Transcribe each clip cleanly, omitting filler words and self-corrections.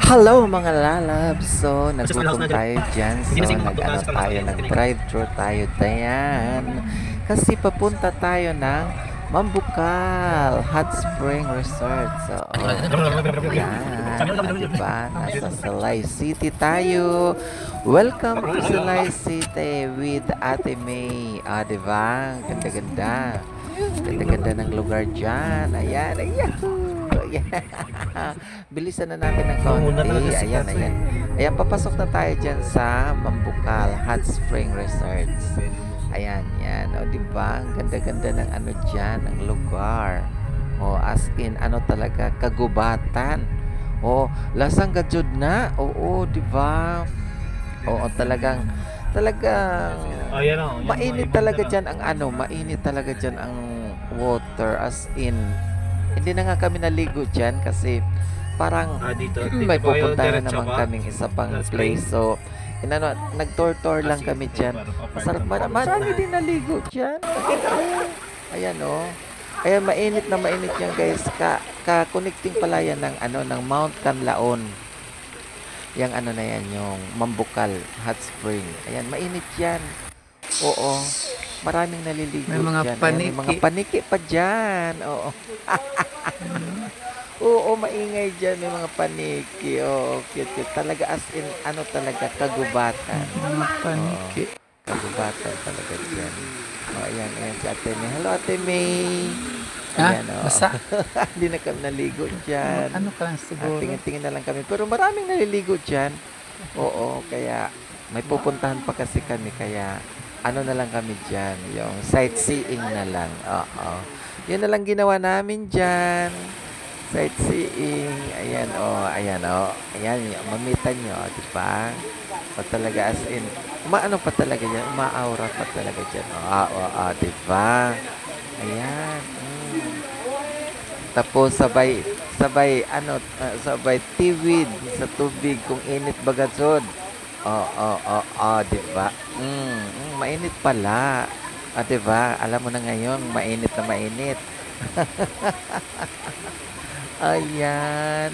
Hello mga lalabs! So, nagutom tayo dyan. So, nag-ano tayo, nag-drive-thru tayo diyan. Kasi papunta tayo ng Mambukal Hot Spring Resort. So, yan. Diba? Nasa Salay City tayo. Welcome to Salay City with Ate May. Diba? Ganda-ganda. Ganda-ganda ng lugar dyan. Ayan, ayan. Bilisan na natin ng konti. Ayan, ayan. Ayan, papasok na tayo dyan sa Mambukal Hot Spring Resorts. Ayan, yan. O, diba? Ang ganda-ganda ng ano dyan, ng lugar. O, as in, ano talaga, kagubatan. O, lasang gajud na. Oo, diba? Oo, talagang mainit talaga dyan ang ano, mainit talaga dyan ang water, as in, hindi na nga kami naligo dyan kasi parang may pupuntahan na naman kaming isa pang place. So, nag-tour-tour lang kami dyan. Masarap, marami din naligo dyan. Ayan o. Ayan, mainit na mainit yan guys. Ka-connecting pala yan ng, ano, ng Mount Canlaon. Yang ano na yan, yung Mambukal Hot Spring. Ayan, mainit yan. Oo. Maraming naliligo may mga dyan. paniki. Ayan, may mga paniki pa dyan. Oo. Oo, maingay dyan. May mga paniki. Oo, cute. Talaga as in, ano talaga, kagubatan. Mga paniki. Oo, kagubatan talaga dyan. O, ayan si Ate May. Hello, Ate May. Ayan, basa? Hindi na kami naligo dyan. Ano ka lang siguro? Tingin-tingin na lang kami. Pero maraming naliligo dyan. Oo, kaya may pupuntahan pa kasi kami. Kaya ano na lang kami dyan. Yung sightseeing na lang. Oo. Yun na lang ginawa namin dyan. Sightseeing. Ayan, ayan, Ayan, mamitan nyo, diba? O talaga as in, umaano pa talaga dyan. Umaaura pa talaga dyan. Diba? Ayan. Tapos sabay tiwid sa tubig kung init bagatsod. Diba? Mainit pala. Diba? Alam mo na ngayon, mainit na mainit. Ayan.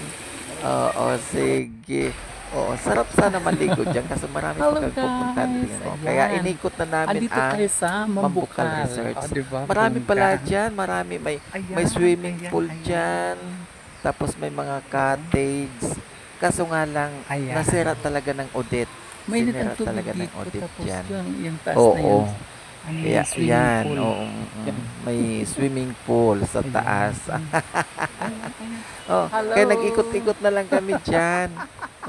Sige. Oo, sarap sana maligo dyan kasi marami pa pupuntahan din. Kaya inikot na namin Andito tayo sa Mambukal Resorts. Marami pala dyan. May swimming pool dyan. Tapos may mga cottage. Kaso nga lang, nasira talaga ng Odette. Sinira talaga ng Odette dyan. Oo. Yan. May swimming pool sa taas. Kaya nag-ikot-ikot na lang kami dyan.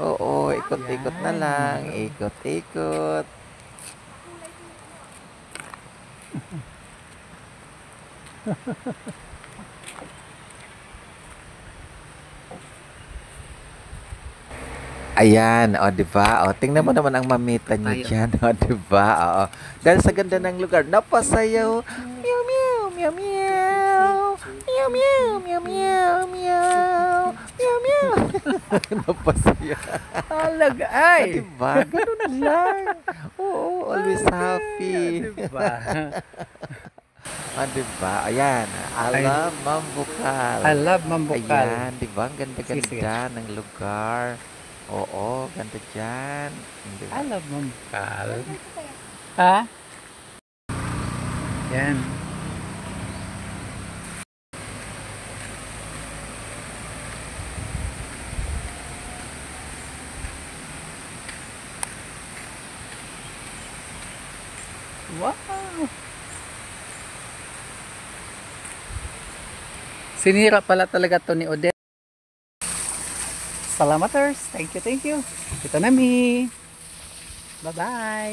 Oo, ikot-ikot na lang. Ikot-ikot. Ayan, diba? Tingnan mo naman ang mamita niyo dyan. Diba? Dahil sa ganda ng lugar, napasayaw. Meow, meow, meow, meow. Meow, meow, meow, meow, meow. Meow, meow. Napasayaw. Talaga, ay! Diba? Ganun lang. Oo, always happy. Diba? Diba? Ayan. I love Mambukal. I love Mambukal. Ayan, diba? Ang ganda-ganda ng lugar. Oo, ganda dyan. Diba? I love Mambukal. Ha? Yan. Wow! Sinira pala talaga to ni Odette. Salamaters. Thank you. Ito na mi. Bye-bye.